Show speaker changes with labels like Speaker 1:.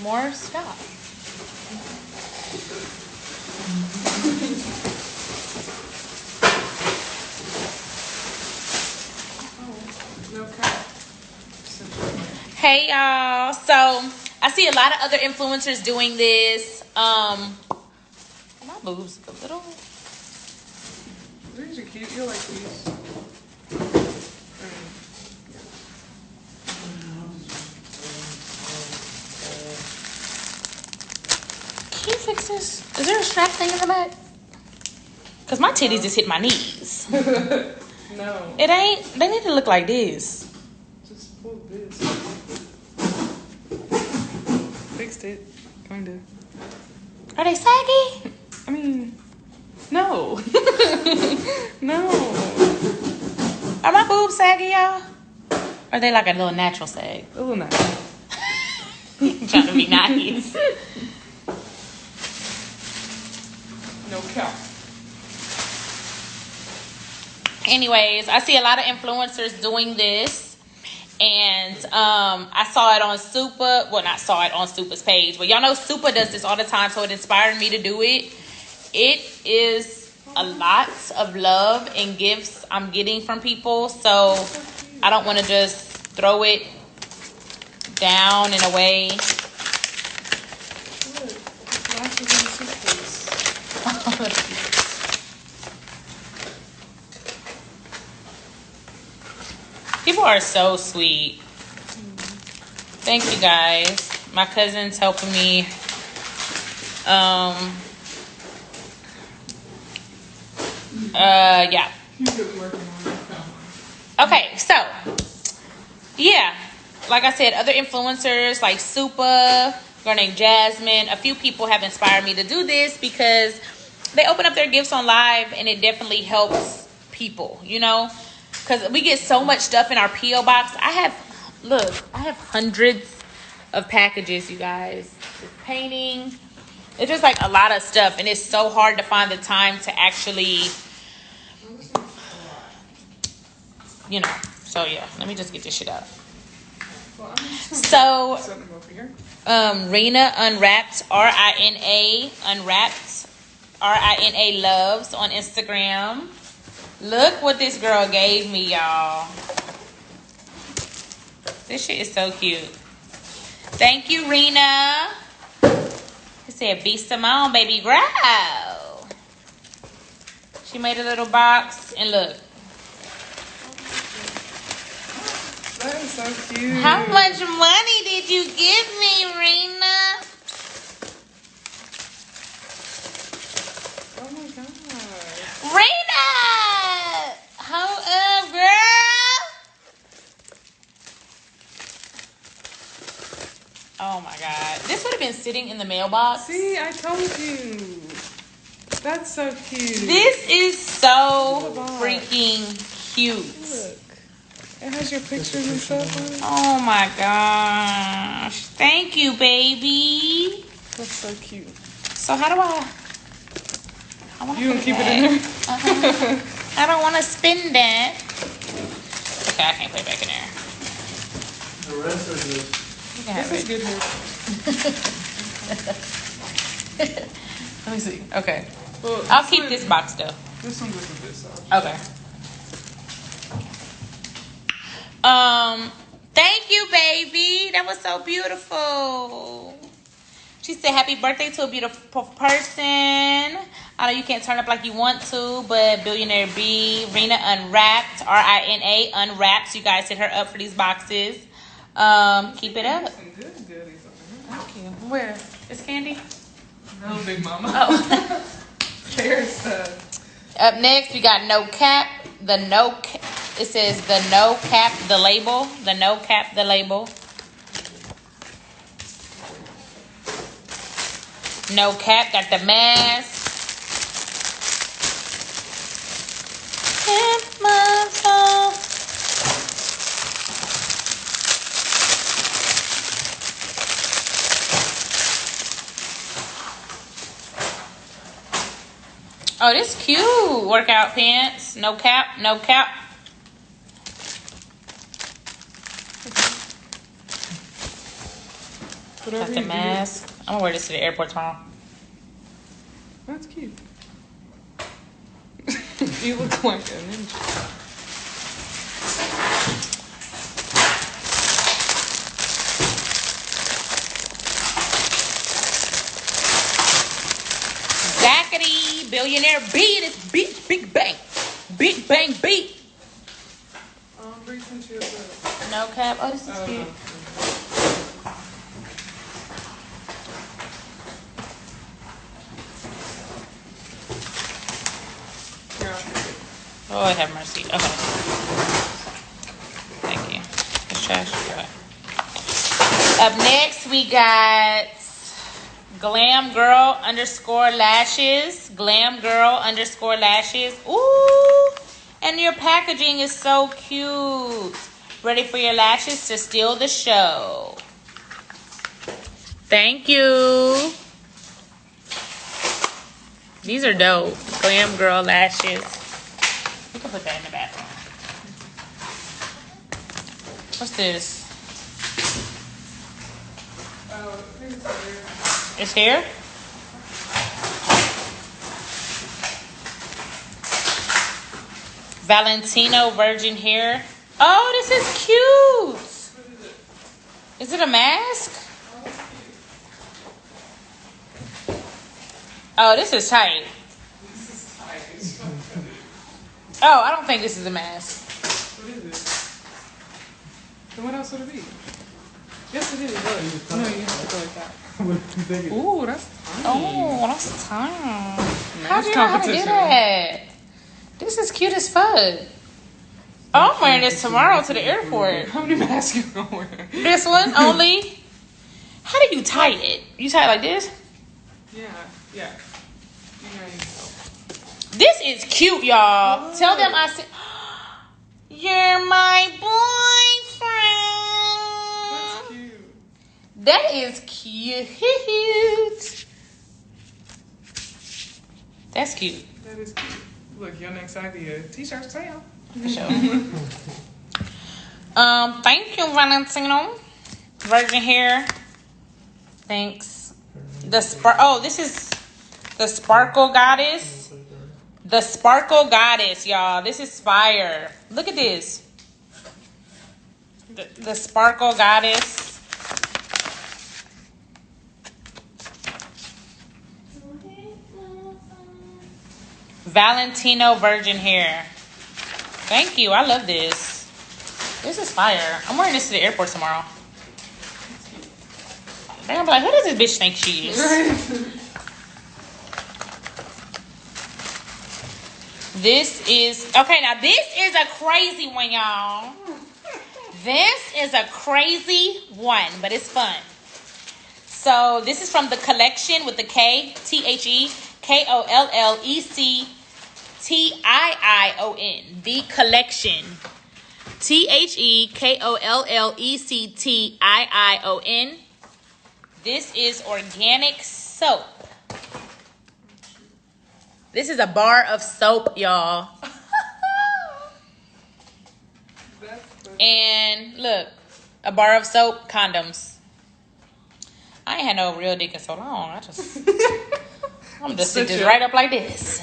Speaker 1: more stuff. Hey y'all, so I see a lot of other influencers doing this. My boobs a little.
Speaker 2: These are cute. You like these?
Speaker 1: Can you fix this? Is there a strap thing in the back? Cause my titties just hit my knees.
Speaker 2: No.
Speaker 1: It ain't. They need to look like this.
Speaker 2: Just pull this. Fixed it. Kinda.
Speaker 1: Are they saggy?
Speaker 2: I mean, no. No.
Speaker 1: Are my boobs saggy, y'all? Or are they like a little natural sag?
Speaker 2: A little nice.
Speaker 1: Trying to be nice.
Speaker 2: No cap.
Speaker 1: Anyways, I see a lot of influencers doing this, and I saw it on Super. Well, not saw it on Super's page, but y'all know Super does this all the time, so it inspired me to do it. It is a lot of love and gifts I'm getting from people, so I don't want to just throw it down and away.
Speaker 2: Look, glasses in the suitcase.
Speaker 1: People are so sweet. Thank you guys. My cousin's helping me. Yeah. Okay, so yeah, like I said, other influencers like Supa, girl named Jasmine, a few people have inspired me to do this because they open up their gifts on live and it definitely helps people, you know, because we get so much stuff in our P.O. box. I have hundreds of packages, you guys. It's painting. It's just like a lot of stuff, and it's so hard to find the time to actually, you know. So yeah, let me just get this shit out. So, Rena Unwrapped, R-I-N-A Unwrapped, R-I-N-A Loves on Instagram. Look what this girl gave me, y'all. This shit is so cute. Thank you, Rena. It said, be Simone, baby, grow. She made a little box, and look.
Speaker 2: That is so cute.
Speaker 1: How much money did you give me, Rena?
Speaker 2: Oh my god.
Speaker 1: Rena! Hold up, girl. Oh my god. This would have been sitting in the mailbox.
Speaker 2: See, I told you. That's so cute.
Speaker 1: This is so freaking cute.
Speaker 2: Look. It has your pictures and stuff on it.
Speaker 1: Oh my gosh. Thank you, baby.
Speaker 2: That's so cute.
Speaker 1: So how do I
Speaker 2: You gonna keep it in there?
Speaker 1: I don't want to spend it. Okay, I can't put it back in there.
Speaker 3: The rest are good.
Speaker 1: You can have
Speaker 2: This
Speaker 1: it.
Speaker 2: is good here.
Speaker 1: Let me see. Okay.
Speaker 2: Well,
Speaker 1: I'll keep this box though.
Speaker 2: This one goes with this side.
Speaker 1: Okay. Thank you, baby. That was so beautiful. She said, happy birthday to a beautiful person. I know you can't turn up like you want to, but Billionaire B, Rena Unwrapped, R-I-N-A Unwrapped. You guys hit her up for these boxes. Keep it up.
Speaker 2: Some good goodies over here.
Speaker 1: Thank you. Where? Is Candy?
Speaker 2: No, Big Mama.
Speaker 1: Oh.
Speaker 2: There's
Speaker 1: Up next, we got No Cap. It says the No Cap, the label. The No Cap, the label. No Cap, got the mask. Hit my phone. Oh, this cute. Workout pants. No cap, no cap.
Speaker 2: Whatever
Speaker 1: Got
Speaker 2: you
Speaker 1: the
Speaker 2: do.
Speaker 1: mask. I'm gonna wear this to the airport tomorrow.
Speaker 2: That's cute. You look like a ninja.
Speaker 1: Zackety, billionaire beat. It's beat, big bang. Big bang beat.
Speaker 2: Bring some to yourself.
Speaker 1: No cap. Oh, this is cute.
Speaker 2: Yeah.
Speaker 1: Lord have mercy. Okay. Thank you. It's trash. Okay. Up next, we got Glam Girl _ lashes. Glam Girl _ lashes. Ooh. And your packaging is so cute. Ready for your lashes to steal the show. Thank you. These are dope. Glam Girl lashes. We can put that in the bathroom. What's this?
Speaker 2: Oh, I think it's here.
Speaker 1: It's here? Valentino virgin hair. Oh, this is cute. Is it a mask? Oh, this is tight. Oh, I don't think this is a mask.
Speaker 2: What is it? Then what else would it be? Yes, it is. Look. No, you have to go like that.
Speaker 3: What do you think? It is?
Speaker 2: Ooh, that's tiny.
Speaker 1: Oh, that's tight. How
Speaker 2: Nice
Speaker 1: do you know how to do
Speaker 2: competition.
Speaker 1: that? This is cute as fuck. Oh, I'm wearing this tomorrow to the airport.
Speaker 2: How many masks you gonna wear?
Speaker 1: This one only. How do you tie it? You tie it like this?
Speaker 2: Yeah. You know,
Speaker 1: This is cute, y'all. Tell them I said, you're my boyfriend.
Speaker 2: that's cute.
Speaker 1: That is cute. That's cute.
Speaker 2: That is cute. Look, your next idea: t-shirt sale.
Speaker 1: For sure. Thank you, Valentino. Virgin hair. Thanks. This is the Sparkle Goddess. The Sparkle Goddess, y'all. This is fire. Look at this. The Sparkle Goddess. Valentino virgin hair. Thank you. I love this. This is fire. I'm wearing this to the airport tomorrow. They're gonna be like, who does this bitch think she is? This is okay. Now this is a crazy one, y'all. This is a crazy one, but it's fun. So this is from the collection with the K, TheKollectiion. The collection. TheKollectiion. This is organic soap. This is a bar of soap, y'all. And look, a bar of soap, condoms. I ain't had no real dick in so long. I'm just sit this right up like this.